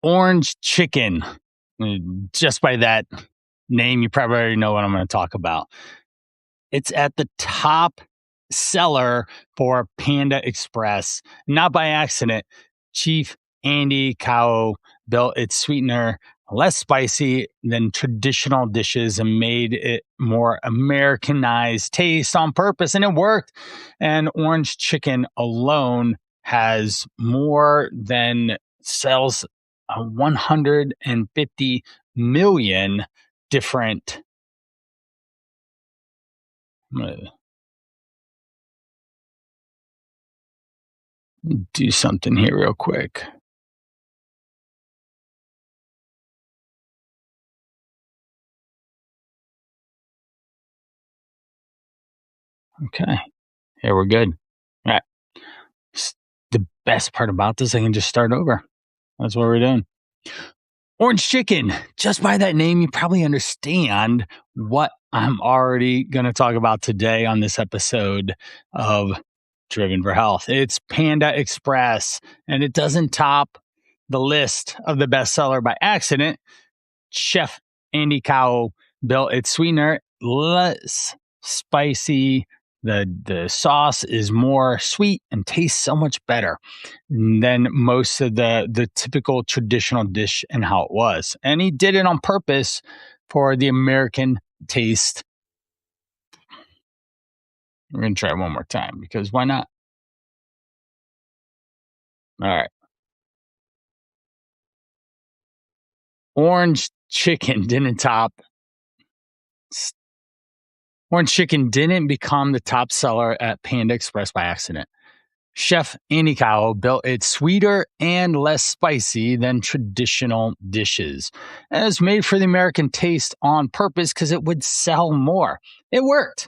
Orange chicken. Just by that name, you probably already know what I'm going to talk about. It's at the top seller for Panda Express. Not by accident. Chief Andy Cao built its sweetener less spicy than traditional dishes and made it more Americanized taste on purpose, and it worked. And orange chicken alone has more than sells 150 million different. I'm gonna do something here real quick. Okay. Yeah, we're good. All right. The best part about this, I can just start over. That's what we're doing. Orange chicken. Just by that name, you probably understand what I'm already going to talk about today on this episode of Driven for Health. It's Panda Express, and it doesn't top the list of the bestseller by accident. Chef Andy Cao built its sweetener less spicy. The sauce is more sweet and tastes so much better than most of the typical traditional dish and how it was. And he did it on purpose for the American taste. We're going to try it one more time because why not? All right. Orange chicken didn't become the top seller at Panda Express by accident. Chef Andy Cao built it sweeter and less spicy than traditional dishes. And it was made for the American taste on purpose because it would sell more. It worked.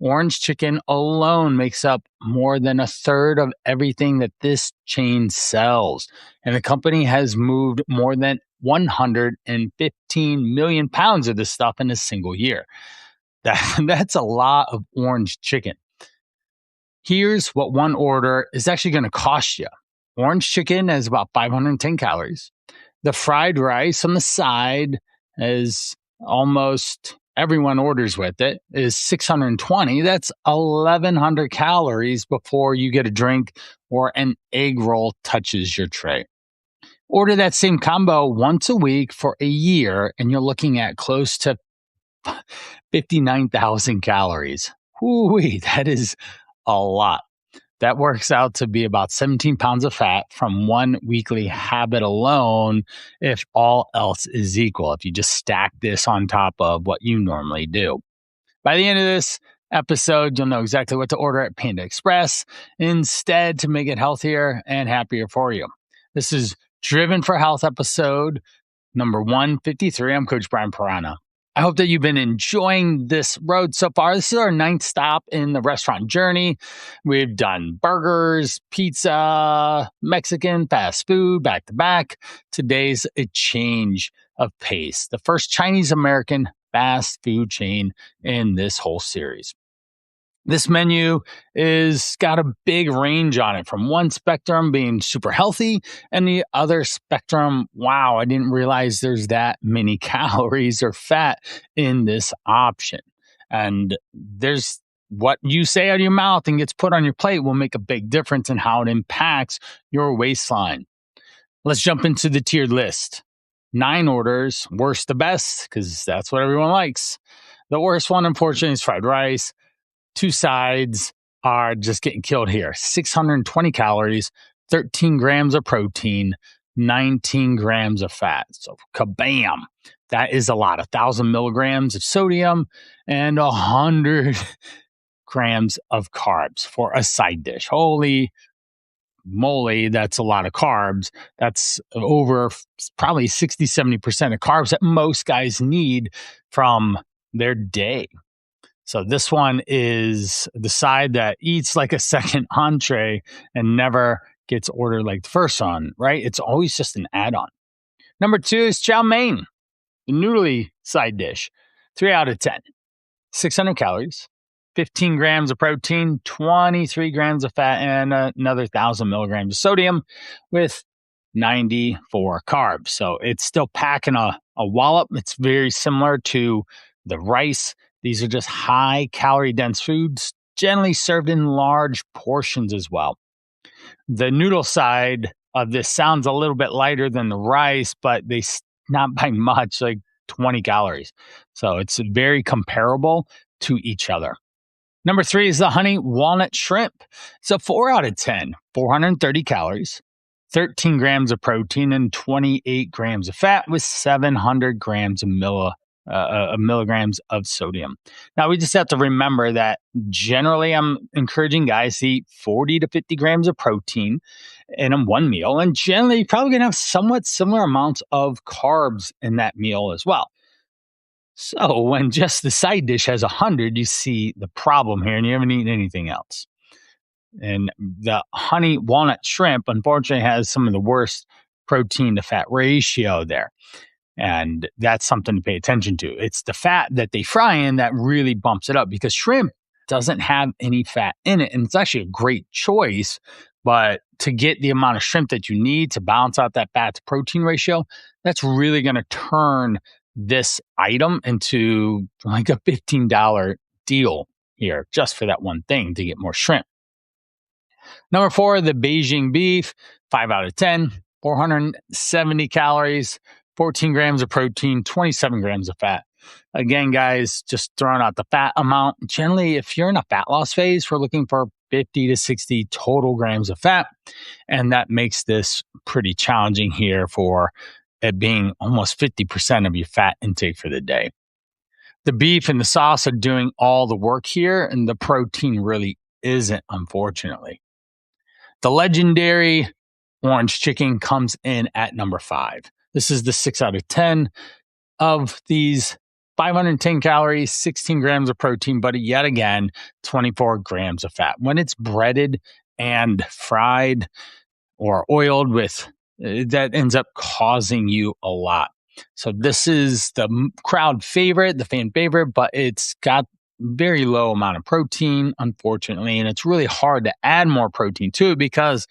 Orange chicken alone makes up more than a third of everything that this chain sells. And the company has moved more than 115 million pounds of this stuff in a single year. That's a lot of orange chicken. Here's what one order is actually going to cost you. Orange chicken is about 510 calories. The fried rice on the side, as almost everyone orders with it, is 620. That's 1,100 calories before you get a drink or an egg roll touches your tray. Order that same combo once a week for a year, and you're looking at close to 59,000 calories. Whoo-wee, that is a lot. That works out to be about 17 pounds of fat from one weekly habit alone, if all else is equal, if you just stack this on top of what you normally do. By the end of this episode, you'll know exactly what to order at Panda Express instead to make it healthier and happier for you. This is Driven for Health episode number 153. I'm Coach Brian Pirana. I hope that you've been enjoying this road so far. This is our 9th stop in the restaurant journey. We've done burgers, pizza, Mexican, fast food, back to back. Today's a change of pace. The first Chinese-American fast food chain in this whole series. This menu is got a big range on it, from one spectrum being super healthy and the other spectrum, wow, I didn't realize there's that many calories or fat in this option. And there's what you say out of your mouth and gets put on your plate will make a big difference in how it impacts your waistline. Let's jump into the tiered list. 9 orders, worst to best, because that's what everyone likes. The worst one, unfortunately, is fried rice. 2 sides are just getting killed here. 620 calories, 13 grams of protein, 19 grams of fat. So kabam, that is a lot. 1,000 milligrams of sodium and 100 grams of carbs for a side dish. Holy moly, that's a lot of carbs. That's over probably 60, 70% of carbs that most guys need from their day. So this one is the side that eats like a second entree and never gets ordered like the first one, right? It's always just an add-on. Number 2 is chow mein, the noodly side dish. 3 out of 10. 600 calories, 15 grams of protein, 23 grams of fat, and another 1,000 milligrams of sodium with 90 for carbs. So it's still packing a wallop. It's very similar to the rice. These are just high calorie dense foods, generally served in large portions as well. The noodle side of this sounds a little bit lighter than the rice, but not by much, like 20 calories. So it's very comparable to each other. Number 3 is the Honey Walnut Shrimp. It's a 4 out of 10, 430 calories, 13 grams of protein, and 28 grams of fat with 700 grams of milligrams of sodium. Now, we just have to remember that generally I'm encouraging guys to eat 40 to 50 grams of protein in one meal. And generally, you're probably going to have somewhat similar amounts of carbs in that meal as well. So when just the side dish has 100, you see the problem here and you haven't eaten anything else. And the Honey Walnut Shrimp, unfortunately, has some of the worst protein to fat ratio there. And that's something to pay attention to. It's the fat that they fry in that really bumps it up because shrimp doesn't have any fat in it. And it's actually a great choice. But to get the amount of shrimp that you need to balance out that fat to protein ratio, that's really going to turn this item into like a $15 deal here just for that one thing to get more shrimp. Number 4, the Beijing beef, 5 out of 10, 470 calories, 14 grams of protein, 27 grams of fat. Again, guys, just throwing out the fat amount. Generally, if you're in a fat loss phase, we're looking for 50 to 60 total grams of fat. And that makes this pretty challenging here for it being almost 50% of your fat intake for the day. The beef and the sauce are doing all the work here, and the protein really isn't, unfortunately. The legendary orange chicken comes in at number 5. This is the 6 out of 10 of these 510 calories, 16 grams of protein, but yet again, 24 grams of fat. When it's breaded and fried or oiled with, that ends up causing you a lot. So this is the crowd favorite, the fan favorite, but it's got very low amount of protein, unfortunately, and it's really hard to add more protein to it because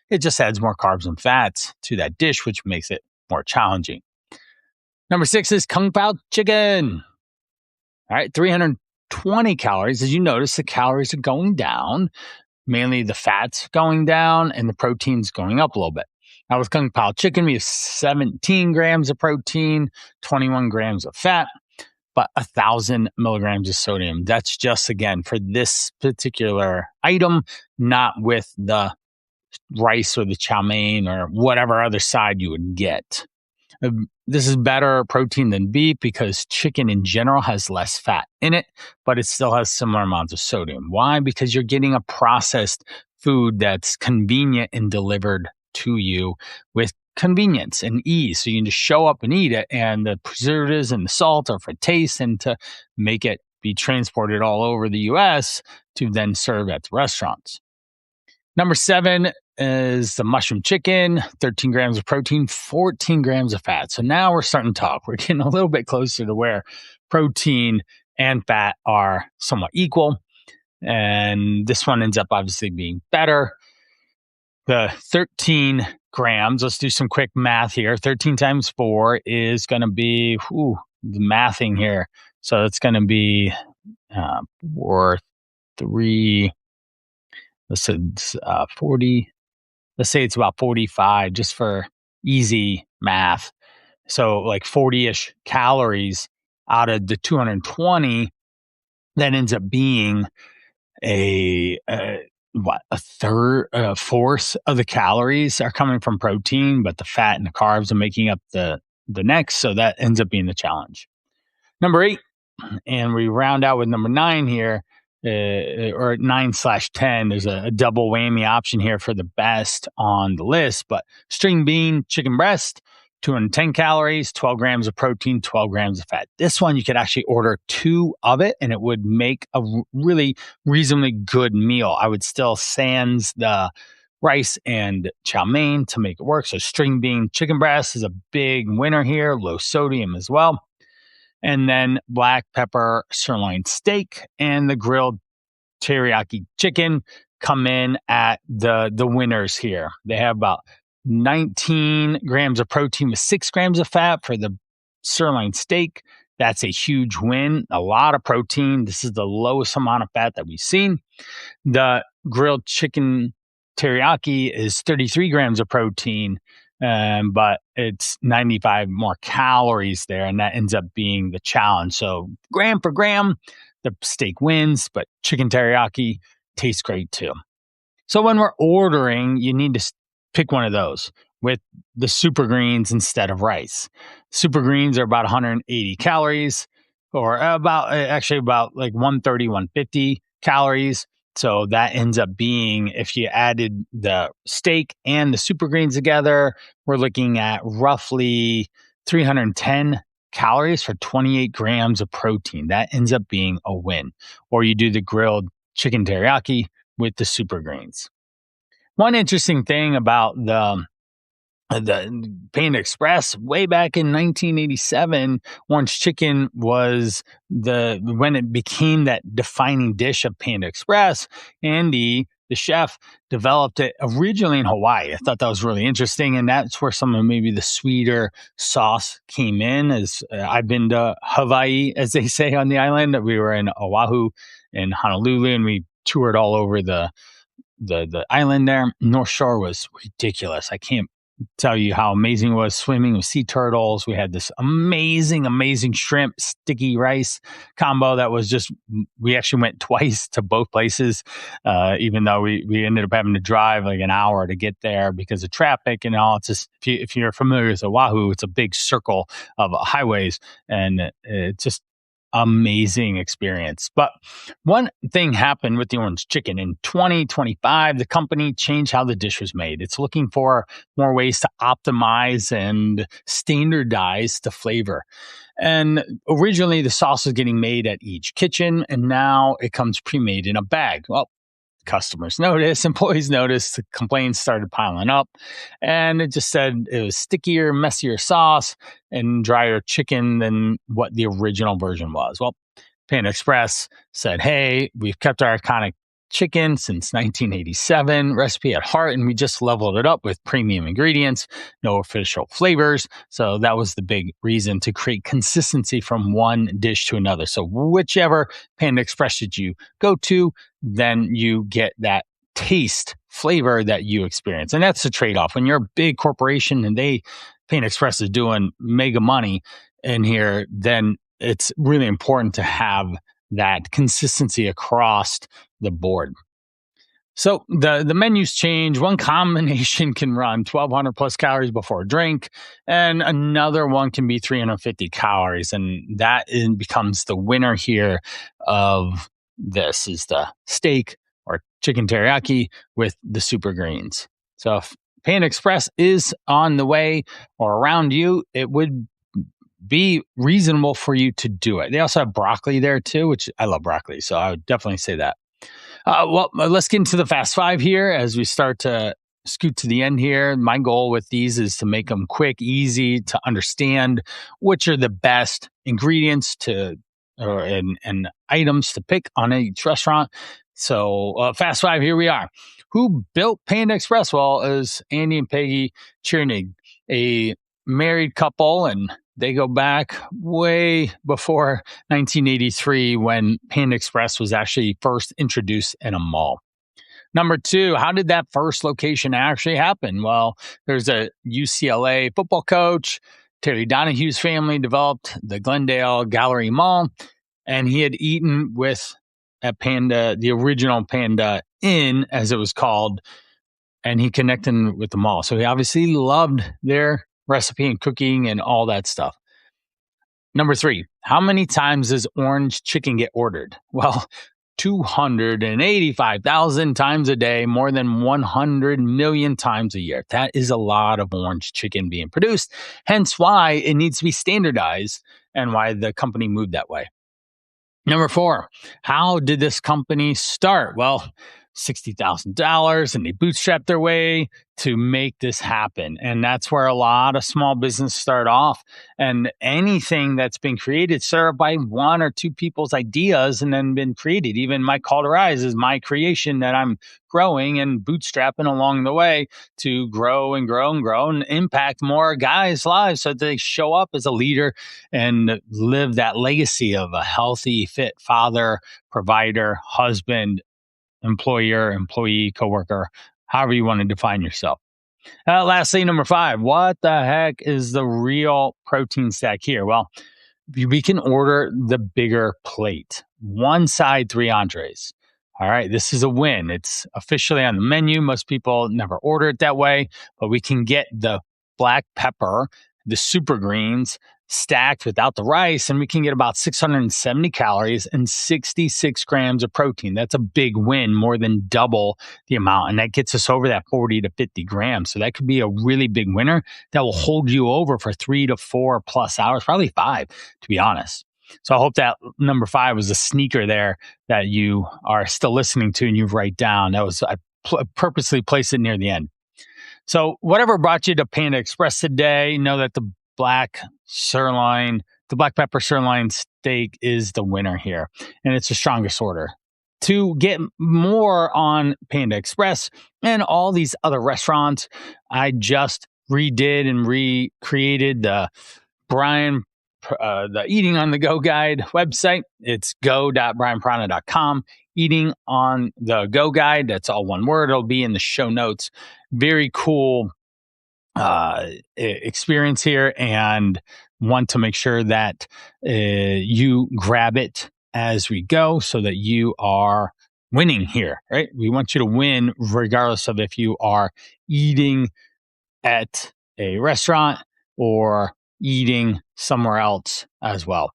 it just adds more carbs and fats to that dish, which makes it more challenging. Number 6 is Kung Pao chicken. All right, 320 calories. As you notice, the calories are going down, mainly the fats going down and the protein's going up a little bit. Now with Kung Pao chicken, we have 17 grams of protein, 21 grams of fat, but 1,000 milligrams of sodium. That's just, again, for this particular item, not with the rice or the chow mein or whatever other side you would get. This is better protein than beef because chicken in general has less fat in it, but it still has similar amounts of sodium. Why? Because you're getting a processed food that's convenient and delivered to you with convenience and ease. So you can just show up and eat it, and the preservatives and the salt are for taste and to make it be transported all over the US to then serve at the restaurants. Number 7 is the mushroom chicken, 13 grams of protein, 14 grams of fat. So now we're starting to talk. We're getting a little bit closer to where protein and fat are somewhat equal. And this one ends up obviously being better. The 13 grams, let's do some quick math here. 13 times 4 is going to be, the mathing here. So it's going to be for 3, let's say 40. Let's say it's about 45 just for easy math. So like 40-ish calories out of the 220, that ends up being a fourth of the calories are coming from protein, but the fat and the carbs are making up the next. So that ends up being the challenge. Number 8, and we round out with number 9 here, or 9/10. There's a double whammy option here for the best on the list, but string bean chicken breast, 210 calories, 12 grams of protein, 12 grams of fat. This one, you could actually order 2 of it and it would make a really reasonably good meal. I would still sans the rice and chow mein to make it work. So string bean chicken breast is a big winner here, low sodium as well. And then black pepper sirloin steak and the grilled teriyaki chicken come in at the winners here. They have about 19 grams of protein with 6 grams of fat for the sirloin steak. That's a huge win. A lot of protein. This is the lowest amount of fat that we've seen. The grilled chicken teriyaki is 33 grams of protein, but it's 95 more calories there, and that ends up being the challenge. So, gram for gram, the steak wins, but chicken teriyaki tastes great too. So when we're ordering, you need to pick one of those with the super greens instead of rice. Super greens are about 180 calories, or about like 130, 150 calories. So that ends up being, if you added the steak and the super greens together, we're looking at roughly 310 calories for 28 grams of protein. That ends up being a win. Or you do the grilled chicken teriyaki with the super greens. One interesting thing about the Panda Express way back in 1987, orange chicken was when it became that defining dish of Panda Express. Andy, the chef, developed it originally in Hawaii. I thought that was really interesting, and that's where some of maybe the sweeter sauce came in. As I've been to Hawaii, as they say on the island. We were in Oahu and Honolulu, and we toured all over the island there. North Shore was ridiculous. I can't tell you how amazing it was swimming with sea turtles. We had this amazing shrimp sticky rice combo that was just, we actually went twice to both places, even though we ended up having to drive like an hour to get there because of traffic and all. It's just, if you're familiar with Oahu, it's a big circle of highways, and it's just amazing experience. But one thing happened with the orange chicken in 2025. The company changed how the dish was made. It's looking for more ways to optimize and standardize the flavor. And originally the sauce was getting made at each kitchen, and now it comes pre-made in a bag. Well, customers noticed, employees noticed, the complaints started piling up, and it just said it was stickier, messier sauce and drier chicken than what the original version was. Well, Panda Express said, hey, we've kept our iconic chicken since 1987 recipe at heart, and we just leveled it up with premium ingredients, no official flavors. So that was the big reason to create consistency from one dish to another. So whichever Panda Express that you go to, then you get that taste flavor that you experience. And that's the trade-off. When you're a big corporation and Panda Express is doing mega money in here, then it's really important to have that consistency across the board. So the menus change. One combination can run 1,200 plus calories before a drink, and another one can be 350 calories. And that becomes the winner here of this is the steak or chicken teriyaki with the super greens. So if Panda Express is on the way or around you, it would be reasonable for you to do it. They also have broccoli there too, which I love broccoli. So I would definitely say that. Well, let's get into the fast five here as we start to scoot to the end here. My goal with these is to make them quick, easy to understand, which are the best ingredients and items to pick on each restaurant. So fast five, here we are. Who built Panda Express? Well, it was Andy and Peggy Chiernig, a married couple, and they go back way before 1983 when Panda Express was actually first introduced in a mall. Number two, how did that first location actually happen? Well, there's a UCLA football coach. Terry Donahue's family developed the Glendale Gallery Mall, and he had eaten at Panda, the original Panda Inn, as it was called, and he connected with the mall. So he obviously loved their recipe and cooking and all that stuff. Number three, how many times does orange chicken get ordered? Well, 285,000 times a day, more than 100 million times a year. That is a lot of orange chicken being produced, hence why it needs to be standardized and why the company moved that way. Number four, how did this company start? Well, $60,000 and they bootstrap their way to make this happen. And that's where a lot of small business start off. And anything that's been created started by one or two people's ideas and then been created. Even my Call to Rise is my creation that I'm growing and bootstrapping along the way to grow and grow and grow and impact more guys' lives so that they show up as a leader and live that legacy of a healthy, fit father, provider, husband, employer, employee, coworker, however you want to define yourself. Lastly, number 5, what the heck is the real protein stack here? Well, we can order the bigger plate, one side, 3 entrees. All right, this is a win. It's officially on the menu. Most people never order it that way, but we can get the black pepper, the super greens stacked without the rice, and we can get about 670 calories and 66 grams of protein. That's a big win, more than double the amount. And that gets us over that 40 to 50 grams. So that could be a really big winner that will hold you over for 3 to 4 plus hours, probably 5, to be honest. So I hope that number 5 was a sneaker there that you are still listening to and you write down. That was, I purposely placed it near the end. So whatever brought you to Panda Express today, know that the black pepper sirloin steak is the winner here. And it's the strongest order. To get more on Panda Express and all these other restaurants, I just redid and recreated the Eating on the Go guide website. It's go.brianprana.com. Eating on the Go guide. That's all one word. It'll be in the show notes. Very cool experience here, and want to make sure that you grab it as we go so that you are winning here, right? We want you to win regardless of if you are eating at a restaurant or eating somewhere else as well.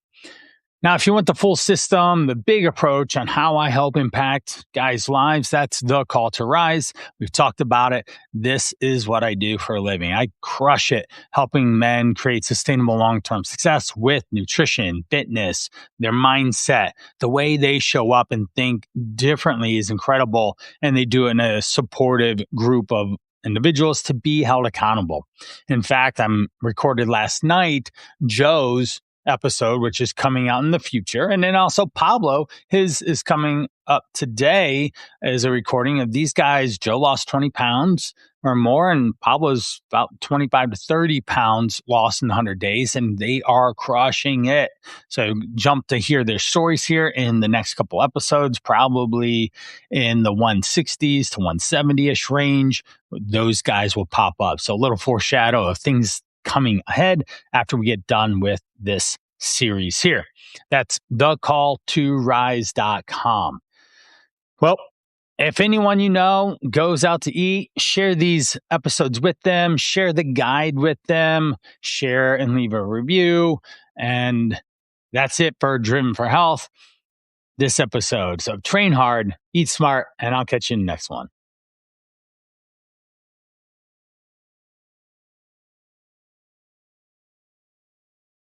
Now, if you want the full system, the big approach on how I help impact guys' lives, that's the Call to Rise. We've talked about it. This is what I do for a living. I crush it helping men create sustainable long-term success with nutrition, fitness, their mindset. The way they show up and think differently is incredible, and they do it in a supportive group of individuals to be held accountable. In fact, I'm recorded last night, Joe's episode, which is coming out in the future. And then also Pablo, his is coming up today as a recording of these guys. Joe lost 20 pounds or more, and Pablo's about 25 to 30 pounds lost in 100 days, and they are crushing it. So jump to hear their stories here in the next couple episodes, probably in the 160s to 170-ish range. Those guys will pop up. So a little foreshadow of things coming ahead after we get done with this series here. That's thecalltorise.com. Well, if anyone you know goes out to eat, share these episodes with them, share the guide with them, share and leave a review. And that's it for Driven for Health, this episode. So train hard, eat smart, and I'll catch you in the next one.